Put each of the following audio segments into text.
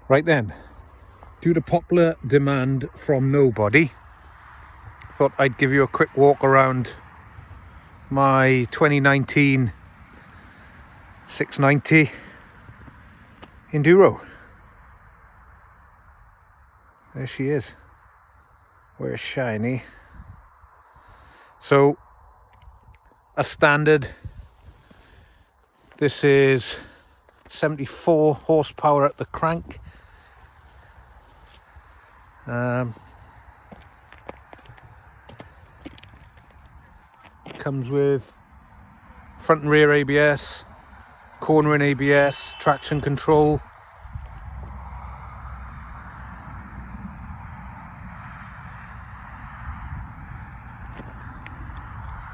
Right then, due to popular demand from nobody, thought I'd give you a quick walk around my 2019 690 Enduro. There she is. Where's shiny? So, a standard, this is 74 horsepower at the crank. Comes with front and rear ABS, cornering ABS, traction control.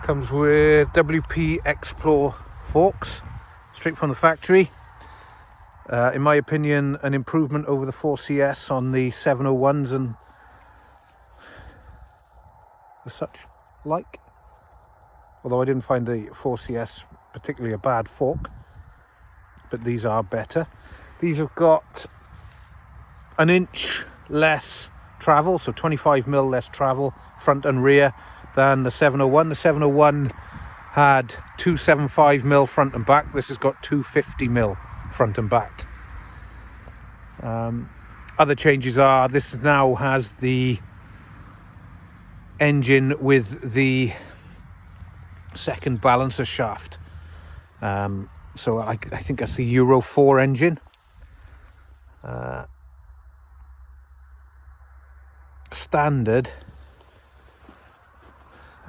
Comes with WP Explore forks, straight from the factory. In my opinion, an improvement over the 4CS on the 701s and the such like. Although I didn't find the 4CS particularly a bad fork, but these are better. These have got an inch less travel, so 25mm less travel front and rear than the 701. The 701 had 275mm front and back. This has got 250mm front and back. Other changes are this now has the engine with the second balancer shaft. So I think that's the Euro 4 engine. Standard,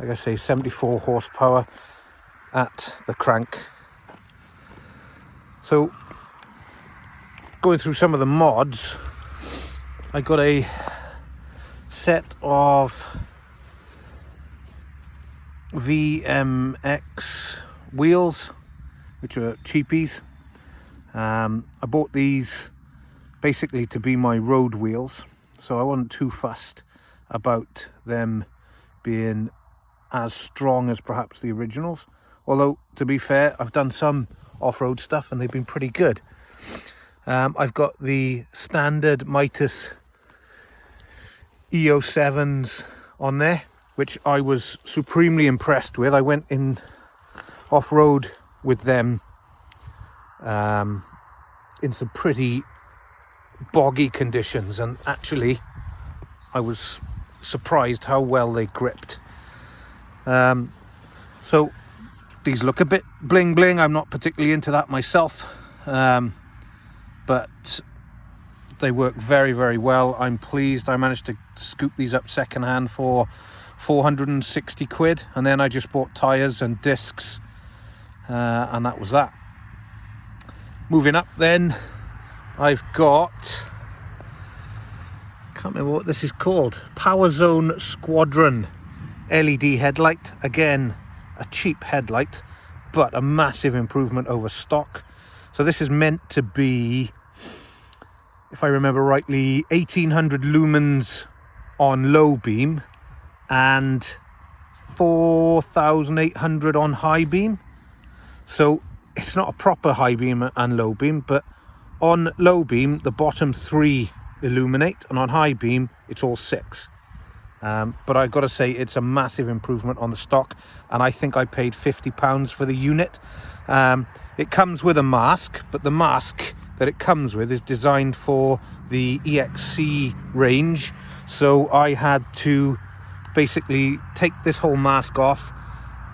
like I say, 74 horsepower at the crank. So going through some of the mods, I got a set of VMX wheels, which are cheapies. I bought these basically to be my road wheels, so I wasn't too fussed about them being as strong as perhaps the originals, although to be fair, I've done some off-road stuff and they've been pretty good. I've got the standard Mitas EO7s on there, which I was supremely impressed with. I went in off-road with them in some pretty boggy conditions, and actually I was surprised how well they gripped. So these look a bit bling bling. I'm not particularly into that myself, but they work very, very well. I'm pleased. I managed to scoop these up secondhand for 460 quid, and then I just bought tyres and discs, and that was that. Moving up then, I've got, can't remember what this is called, Power Zone Squadron LED headlight. Again, a cheap headlight, but a massive improvement over stock. So this is meant to be, if I remember rightly, 1800 lumens on low beam and 4800 on high beam. So it's not a proper high beam and low beam, but on low beam the bottom 3 illuminate, and on high beam it's all 6. But I've got to say it's a massive improvement on the stock, and I think I paid £50 for the unit. It comes with a mask, but the mask that it comes with is designed for the EXC range, so I had to basically take this whole mask off,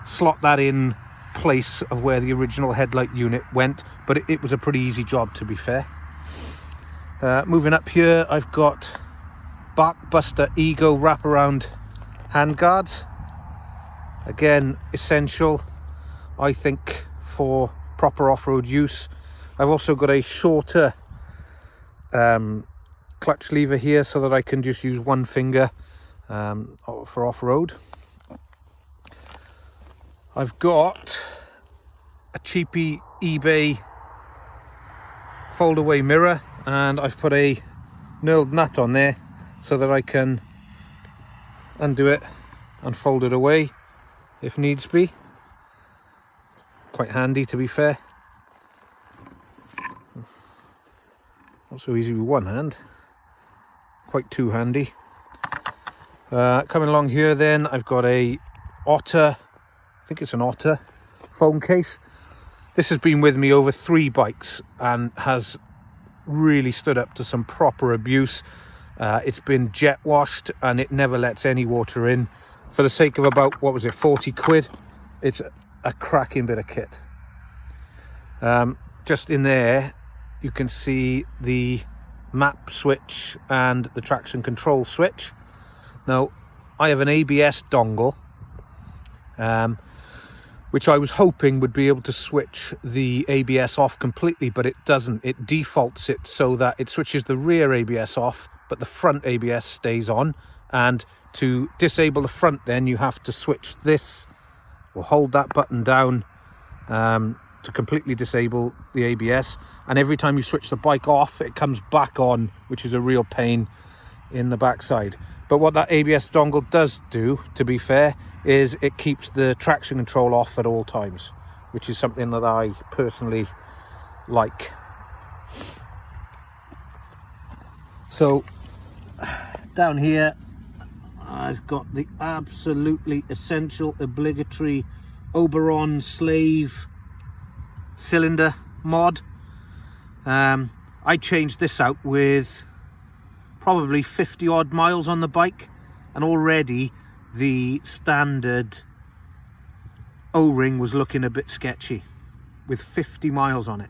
slot that in place of where the original headlight unit went, but it was a pretty easy job, to be fair. Moving up here, I've got Barkbuster Ego wraparound handguards. Again, essential, I think, for proper off-road use. I've also got a shorter clutch lever here so that I can just use one finger for off-road. I've got a cheapy eBay fold-away mirror, and I've put a knurled nut on there so that I can undo it and fold it away if needs be. Quite handy, to be fair. Not so easy with one hand. Quite too handy. Coming along here then, I've got a Otter, I think it's an Otter phone case. This has been with me over 3 bikes and has really stood up to some proper abuse. It's been jet washed and it never lets any water in. For the sake of about, what was it, 40 quid? It's a cracking bit of kit. Just in there, you can see the map switch and the traction control switch. Now, I have an ABS dongle, which I was hoping would be able to switch the ABS off completely, but it doesn't. It defaults it so that it switches the rear ABS off, but the front ABS stays on. And to disable the front, then you have to switch this, or hold that button down to completely disable the ABS. And every time you switch the bike off, it comes back on, which is a real pain in the backside. But what that ABS dongle does do, to be fair, is it keeps the traction control off at all times, which is something that I personally like. So down here, I've got the absolutely essential, obligatory Oberon Slave cylinder mod. I changed this out with probably 50 odd miles on the bike, and already the standard O-ring was looking a bit sketchy with 50 miles on it.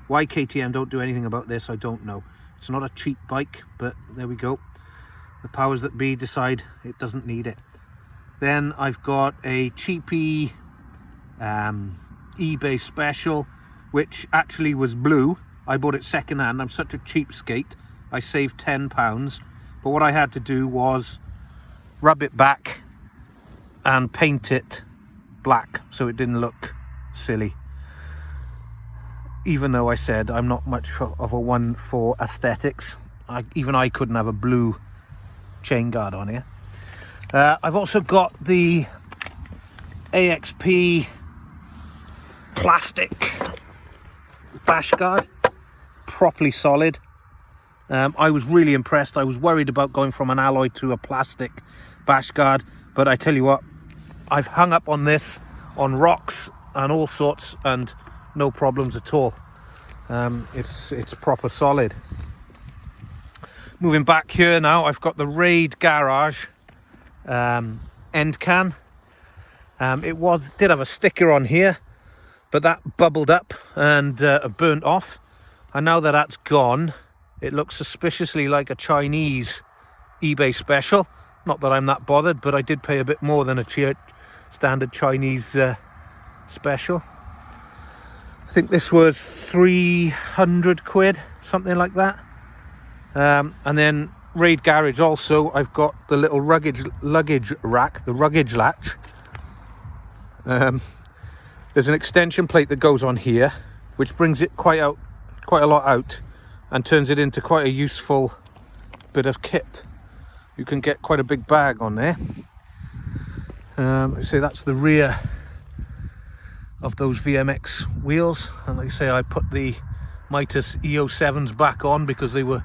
Why KTM don't do anything about this, I don't know. It's not a cheap bike, but there we go. The powers that be decide it doesn't need it. Then I've got a cheapy eBay special, which actually was blue. I bought it second hand. I'm such a cheapskate. I saved £10, but what I had to do was rub it back and paint it black so it didn't look silly. Even though I said I'm not much of a one for aesthetics, even I couldn't have a blue chain guard on here. I've also got the AXP plastic bash guard, properly solid. I was really impressed. I was worried about going from an alloy to a plastic bash guard, but I tell you what, I've hung up on this on rocks and all sorts and no problems at all. It's proper solid. Moving back here now, I've got the Raid Garage end can. It did have a sticker on here, but that bubbled up and burnt off, and now that that's gone, it looks suspiciously like a Chinese eBay special. Not that I'm that bothered, but I did pay a bit more than a standard Chinese special. I think this was 300 quid, something like that. And then Raid Garage also, I've got the little luggage rack, the luggage latch. There's an extension plate that goes on here, which brings it quite a lot out and turns it into quite a useful bit of kit. You can get quite a big bag on there. So that's the rear of those VMX wheels, and like I say, I put the Mitas EO7s back on because they were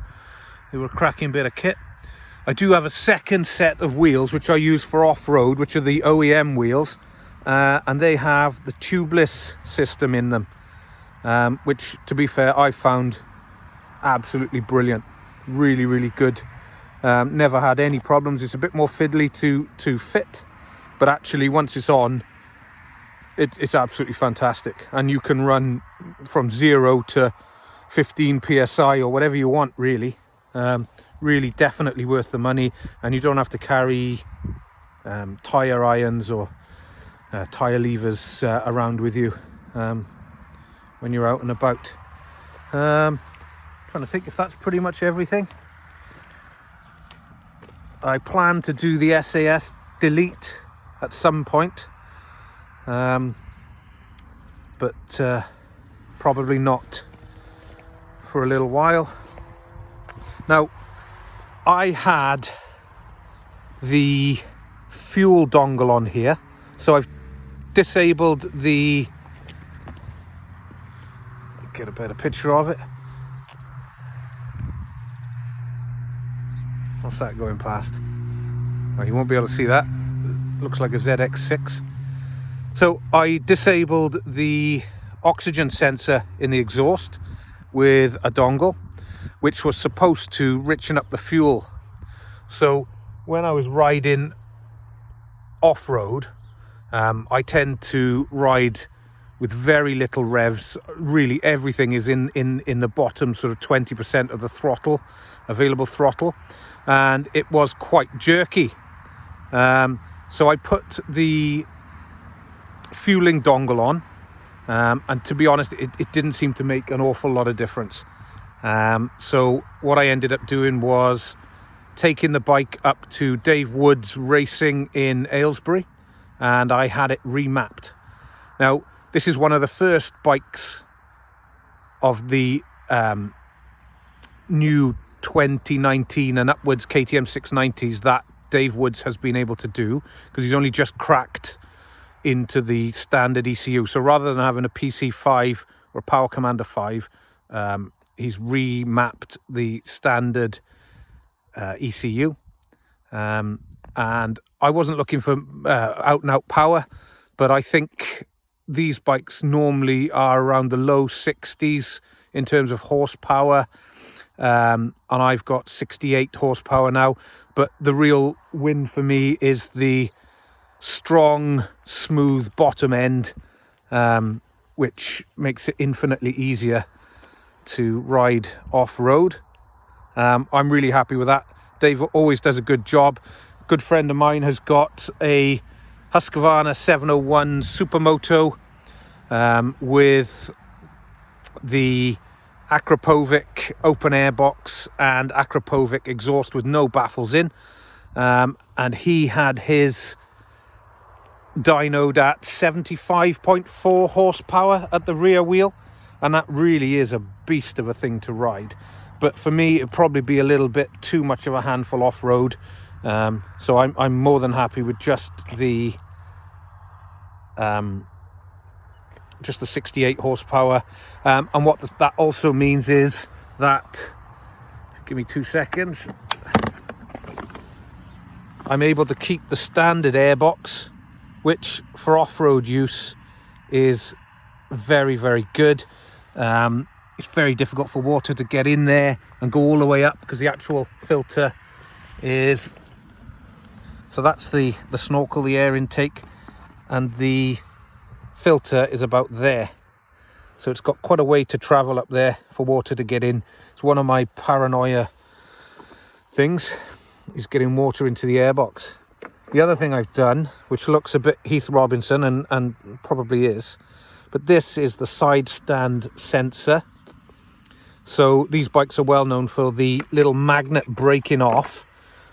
a cracking bit of kit. I do have a second set of wheels which I use for off-road, which are the OEM wheels, and they have the tubeless system in them, which, to be fair, I found absolutely brilliant. Really good. Never had any problems. It's a bit more fiddly to fit, but actually once it's on, it's absolutely fantastic, and you can run from 0 to 15 psi or whatever you want, really. Really definitely worth the money, and you don't have to carry tire irons or tire levers around with you when you're out and about. Trying to think if that's pretty much everything. I plan to do the SAS delete at some point, but probably not for a little while. Now, I had the fuel dongle on here, so I've disabled the, get a better picture of it. What's that going past? Well, you won't be able to see that. Looks like a ZX6. So I disabled the oxygen sensor in the exhaust with a dongle, which was supposed to richen up the fuel. So when I was riding off-road, I tend to ride with very little revs. Really, everything is in the bottom sort of 20% of the throttle, available throttle, and it was quite jerky. So I put the fueling dongle on, and to be honest, it didn't seem to make an awful lot of difference. So what I ended up doing was taking the bike up to Dave Wood's Racing in Aylesbury, and I had it remapped. Now, this is one of the first bikes of the new 2019 and upwards KTM 690s that Dave Woods has been able to do, because he's only just cracked into the standard ECU. So rather than having a PC5 or a Power Commander 5, he's remapped the standard ECU. And I wasn't looking for out and out power, but I think these bikes normally are around the low 60s in terms of horsepower, and I've got 68 horsepower now. But the real win for me is the strong, smooth bottom end, which makes it infinitely easier to ride off-road. I'm really happy with that. Dave always does a good job. A good friend of mine has got a Husqvarna 701 Supermoto with the Akrapovic open air box and Akrapovic exhaust with no baffles in, and he had his dynoed at 75.4 horsepower at the rear wheel, and that really is a beast of a thing to ride. But for me, it'd probably be a little bit too much of a handful off-road, so I'm more than happy with just the 68 horsepower. And what that also means is that, give me 2 seconds, I'm able to keep the standard airbox, which for off-road use is very, very good. It's very difficult for water to get in there and go all the way up, because the actual filter is, so that's the snorkel, the air intake, and the filter is about there. So it's got quite a way to travel up there for water to get in. It's one of my paranoia things, is getting water into the airbox. The other thing I've done, which looks a bit Heath Robinson and probably is, but this is the side stand sensor. So these bikes are well known for the little magnet breaking off,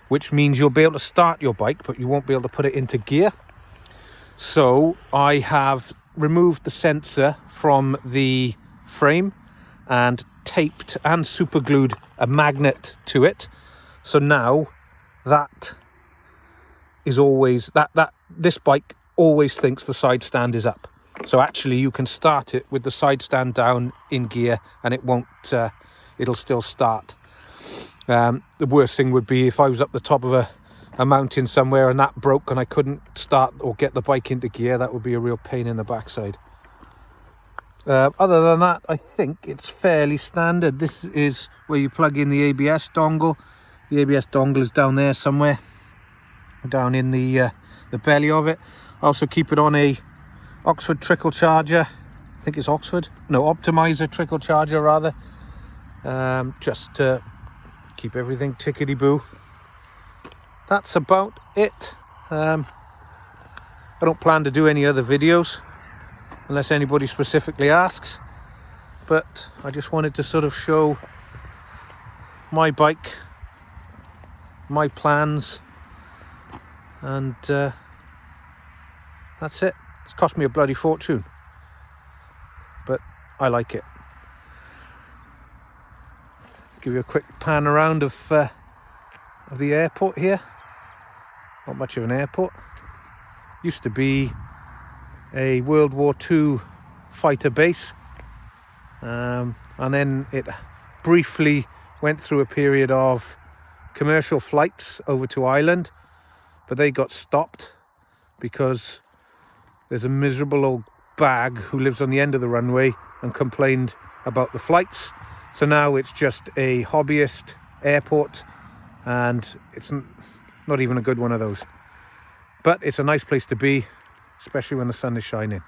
which means you'll be able to start your bike, but you won't be able to put it into gear. So I have removed the sensor from the frame and taped and super glued a magnet to it. So now that is always, this bike always thinks the side stand is up. So actually you can start it with the side stand down in gear and it won't, it'll still start. The worst thing would be if I was up the top of a mountain somewhere and that broke and I couldn't start or get the bike into gear. That would be a real pain in the backside. Other than that, I think it's fairly standard. This is where you plug in the ABS dongle. The ABS dongle is down there somewhere, down in the belly of it. I also keep it on a Oxford trickle charger. I think it's Oxford, no, optimizer trickle charger rather, just to keep everything tickety-boo. That's about it. I don't plan to do any other videos unless anybody specifically asks, but I just wanted to sort of show my bike, my plans, and that's it. It's cost me a bloody fortune, but I like it. Give you a quick pan around of the airport here. Not much of an airport. Used to be a World War II fighter base, and then it briefly went through a period of commercial flights over to Ireland, but they got stopped because there's a miserable old bag who lives on the end of the runway and complained about the flights. So now it's just a hobbyist airport, and it's not even a good one of those. But it's a nice place to be, especially when the sun is shining.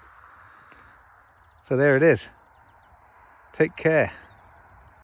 So there it is. Take care.